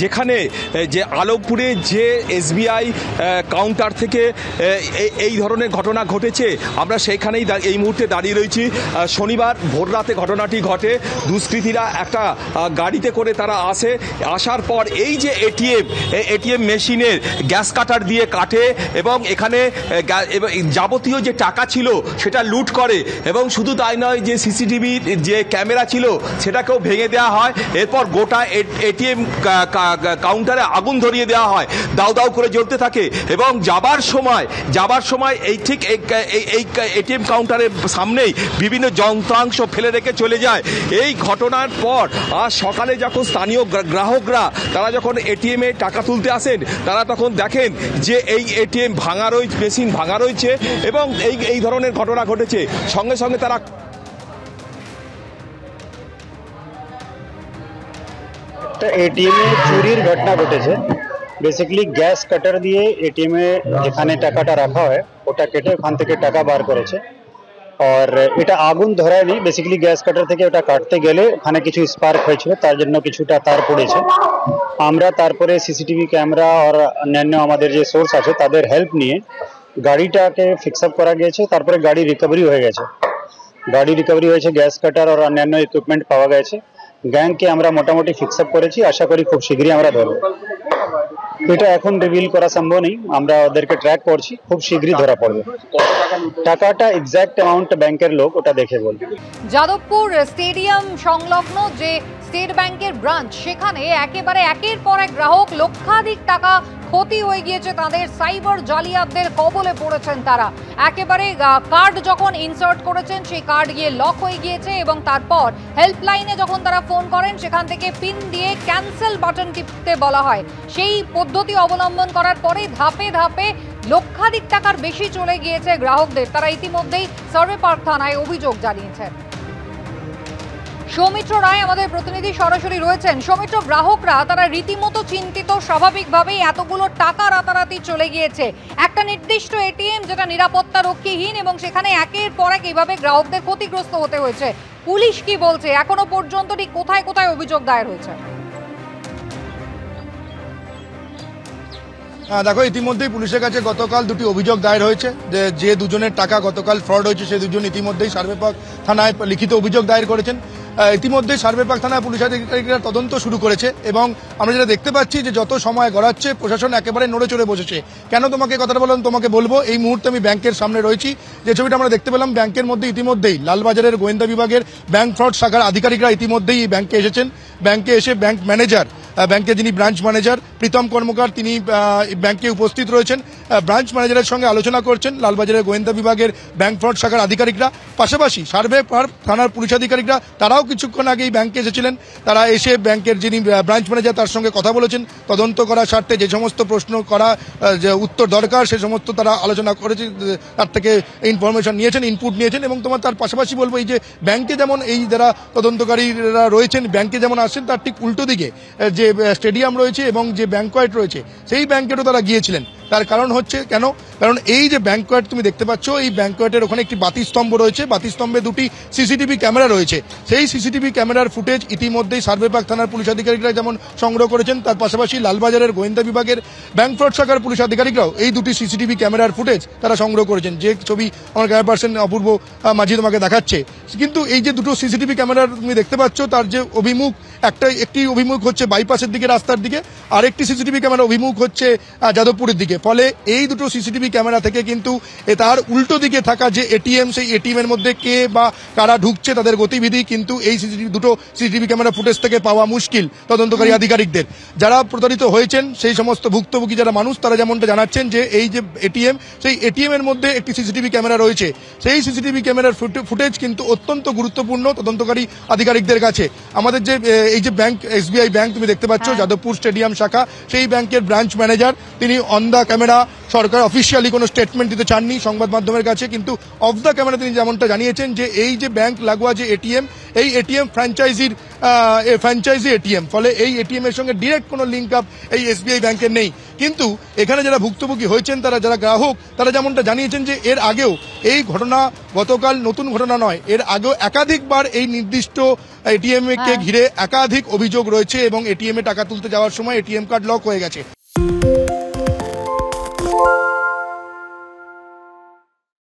যেখানে যে আলোকপুরে যে এসবিআই কাউন্টার থেকে এই ধরনের ঘটনা ঘটেছে, আমরা সেইখানেই এই মুহূর্তে দাঁড়িয়ে রয়েছি। শনিবার ভোররাতে ঘটনাটি ঘটে। দুষ্কৃতীরা একটা গাড়িতে করে তারা আসার পর এই যে এটিএম মেশিনের গ্যাস কাটার দিয়ে কাটে এবং এখানে যাবতীয় যে টাকা ছিল সেটা লুট করে এবং শুধু তাই নয়, যে সিসিটিভির যে ক্যামেরা ছিল সেটাকেও ভেঙে দেওয়া হয়। এরপর গোটা এটিএম কাউন্টারে আগুন ধরিয়ে দেওয়া হয়, দাউ দাউ করে জ্বলতে থাকে এবং যাবার সময় এই ঠিক এই এটিএম কাউন্টারের সামনেই বিভিন্ন যন্ত্রাংশ ফেলে রেখে চলে যায়। এই ঘটনার পর আজ সকালে যখন স্থানীয় গ্রাহকরা তারা যখন এটিএমে টাকা তুলতে আসেন, তারা তখন দেখেন যে এই এটিএম মেশিন ভাঙা রয়েছে এবং এই ধরনের ঘটনা ঘটেছে। সঙ্গে সঙ্গে তারা এটিএম এ চুরির ঘটনা ঘটেছে। বেসিক্যালি গ্যাস কাটার দিয়ে এটিএম এ যেখানে টাকাটা রাখা হয় ওটা কেটে ওখান থেকে টাকা বার করেছে। আর এটা আগুন ধরায়নি, বেসিক্যালি গ্যাস কাটার থেকে ওটা কাটতে গেলে ওখানে কিছু স্পার্ক হয়েছিল, তার জন্য কিছুটা তার পড়েছে। আমরা তারপরে সিসিটিভি ক্যামেরা আর অন্যান্য আমাদের যে সোর্স আছে তাদের হেল্প নিয়ে গাড়িটাকে ফিক্স আপ করা গিয়েছে। তারপরে গাড়ি রিকভারি হয়েছে, গ্যাস কাটার আর অন্যান্য ইকুইপমেন্ট পাওয়া গেছে। গ্যাংকে আমরা মোটামুটি ফিক্স আপ করেছি, আশা করি খুব শীঘ্রই আমরা ধরব। এটা এখন রিভিল করা সম্ভব নেই, আমরা ওদেরকে ট্র্যাক করছি, খুব শীঘ্রই ধরা পড়বে। টাকাটা এক্সাক্ট অ্যামাউন্ট ব্যাংকের লোক ওটা দেখে বলবে। যাদবপুর স্টেডিয়াম সংলগ্ন যে স্টেট ব্যাংকের ব্রাঞ্চ, সেখানে একেবারে একের পর এক গ্রাহক লক্ষাধিক টাকা ক্ষতি হয়ে গিয়েছে তাদের। সাইবার জালিয়াতদের কবলে পড়েছেন তারা। একেবারে কার্ড যখন ইনসার্ট করেছেন সেই কার্ড গিয়ে লক হয়ে গিয়েছে এবং তারপর হেল্পলাইনে যখন তারা ফোন করেন সেখান থেকে পিন দিয়ে ক্যান্সেল বাটন টিপতে বলা হয়। সেই পদ্ধতি অবলম্বন করার পরে ধাপে ধাপে লক্ষাধিক টাকার বেশি চলে গিয়েছে গ্রাহকদের। তারা ইতিমধ্যেই সার্ভে পার্ক থানায় অভিযোগ জানিয়েছেন। সৌমিত্র রায় আমাদের প্রতিনিধি সরাসরি রয়েছেন। সৌমিত্র, গ্রাহকরা তারা রীতিমতো চিন্তিত, স্বাভাবিকভাবেই এতগুলো টাকা রাতারাতি চলে গিয়েছে একটা নির্দিষ্ট এটিএম যেটা নিরাপত্তা রক্ষীহীন এবং সেখানে একের পর এক এইভাবে গ্রাহকদের ক্ষতিগ্রস্ত হতে হয়েছে। পুলিশ কি বলছে এখনো পর্যন্ত, ঠিক কোথায় কোথায় অভিযোগ দায়ের হয়েছে? দেখো, ইতিমধ্যেই পুলিশের কাছে গতকাল দুটি অভিযোগ দায়ের হয়েছে। যে দুজনের টাকা গতকাল ফ্রড হয়েছে সেই দুজন ইতিমধ্যেই সার্ভে পার্ক থানায় লিখিত অভিযোগ দায়ের করেছেন। ইতিমধ্যে সার্ভে পার্ক থানায় পুলিশ আধিকারিকরা তদন্ত শুরু করেছে এবং আমরা যেটা দেখতে পাচ্ছি যে যত সময় গড়াচ্ছে প্রশাসন একেবারে নড়ে চড়ে বসেছে। কেন তোমাকে কথাটা বললাম তোমাকে বলবো। এই মুহূর্তে আমি ব্যাংকের সামনে রয়েছি। যে ছবিটা আমরা দেখতে পেলাম, ব্যাংকের মধ্যে ইতিমধ্যেই লালবাজারের গোয়েন্দা বিভাগের ব্যাংক ফ্রড শাখার আধিকারিকরা ইতিমধ্যেই এই ব্যাংকে এসেছেন। ব্যাংকে এসে ব্যাংক ম্যানেজার, ব্যাংকের যিনি ব্রাঞ্চ ম্যানেজার প্রীতম কর্মকার, তিনি ব্যাংকে উপস্থিত রয়েছেন। ব্রাঞ্চ ম্যানেজারের সঙ্গে আলোচনা করছেন লালবাজারের গোয়েন্দা বিভাগের ব্যাংক ফ্রড শাখার আধিকারিকরা। পাশাপাশি সার্ভে পার্ক থানার পুলিশ আধিকারিকরা তারাও কিছুক্ষণ আগেই ব্যাংকে এসেছিলেন। তারা এসে ব্যাংকের যিনি ব্রাঞ্চ ম্যানেজার তার সঙ্গে কথা বলেছেন। তদন্ত করার স্বার্থে যে সমস্ত প্রশ্ন করা যে উত্তর দরকার সে সমস্ত তারা আলোচনা করেছে, তার থেকে ইনফরমেশন নিয়েছেন, ইনপুট নিয়েছেন। এবং তার পাশাপাশি বলবো, এই যে ব্যাংকে যেমন এই যারা তদন্তকারীরা রয়েছেন ব্যাংকে যেমন আসছেন, তার ঠিক উল্টো দিকে যে স্টেডিয়াম রয়েছে এবং যে ব্যাংকোয়েট রয়েছে সেই ব্যাংকেটও তারা গিয়েছিলেন। তার কারণ হচ্ছে কারণ এই যে ব্যাংকোয়েট তুমি দেখতে পাচ্ছ, এই ব্যাংকোয়েটের ওখানে একটি বাতিস্তম্ভ রয়েছে, বাতিস্তম্ভে দুটি সিসিটিভি ক্যামেরা রয়েছে। সেই সিসিটিভি ক্যামেরার ফুটেজ ইতিমধ্যেই সার্ভে পার্ক থানার পুলিশ আধিকারিকরা যেমন সংগ্রহ করেছেন, তার পাশাপাশি লালবাজারের গোয়েন্দা বিভাগের ব্যাংক ফ্রড শাখার পুলিশ আধিকারিকরাও এই দুটি সিসিটিভি ক্যামেরার ফুটেজ তারা সংগ্রহ করেছেন। যে ছবি আমার ক্যামেরা পার্সন অপূর্ব মাঝি তোমাকে দেখাচ্ছে। কিন্তু এই যে দুটো সিসিটিভি ক্যামেরার তুমি দেখতে পাচ্ছ, তার যে অভিমুখ, একটি অভিমুখ হচ্ছে বাইপাসের দিকে রাস্তার দিকে, আরেকটি সিসিটিভি ক্যামেরা অভিমুখ হচ্ছে যাদবপুরের দিকে। ফলে এই দুটো সিসিটিভি ক্যামেরা থেকে কিন্তু তার উল্টো দিকে থাকা যে এটিএম, সেই এটিএম এর মধ্যে কে বা কারা ঢুকছে তাদের গতিবিধি কিন্তু এই দুটো সিসিটিভি ক্যামেরা ফুটেজ থেকে পাওয়া মুশকিল তদন্তকারী আধিকারিকদের। যারা প্রতারিত হয়েছেন সেই সমস্ত ভুক্তভোগী যারা মানুষ, তারা যেমনটা জানাচ্ছেন যে এই যে এটিএম, সেই এটিএম এর মধ্যে একটি সিসিটিভি ক্যামেরা রয়েছে। সেই সিসিটিভি ক্যামেরার ফুটেজ কিন্তু অত্যন্ত গুরুত্বপূর্ণ তদন্তকারী আধিকারিকদের কাছে। আমাদের যে এই যে ব্যাংক, এসবিআই ব্যাংক তুমি দেখতে পাচ্ছ যাদবপুর স্টেডিয়াম শাখা, সেই ব্যাংকের ব্রাঞ্চ ম্যানেজার তিনি on the camera Sarkar officially কোনো স্টেটমেন্ট দিতে চাননি সংবাদ মাধ্যমের কাছে, কিন্তু অফ দ্য ক্যামেরা তিনি যেমনটা জানিয়েছেন যে এই যে ব্যাংক লাগোয়া যে এটিএম, এই এটিএম ফ্র্যাঞ্চাইজি এটিএম, ফলে এই এটিএম এর সঙ্গে ডিরেক্ট কোনো লিঙ্ক আপ এই এসবিআই ব্যাংকের নেই। কিন্তু এখানে যারা ভুক্তভোগী হয়েছেন, যারা গ্রাহক, তারা যেমনটা জানিয়েছেন যে এর আগেও এই ঘটনা গতকাল নতুন ঘটনা নয়, এর আগেও একাধিকবার এই নির্দিষ্ট এটিএম কে ঘিরে একাধিক অভিযোগ রয়েছে এবং এটিএম এ টাকা তুলতে যাওয়ার সময় এটিএম কার্ড লক হয়ে গেছে।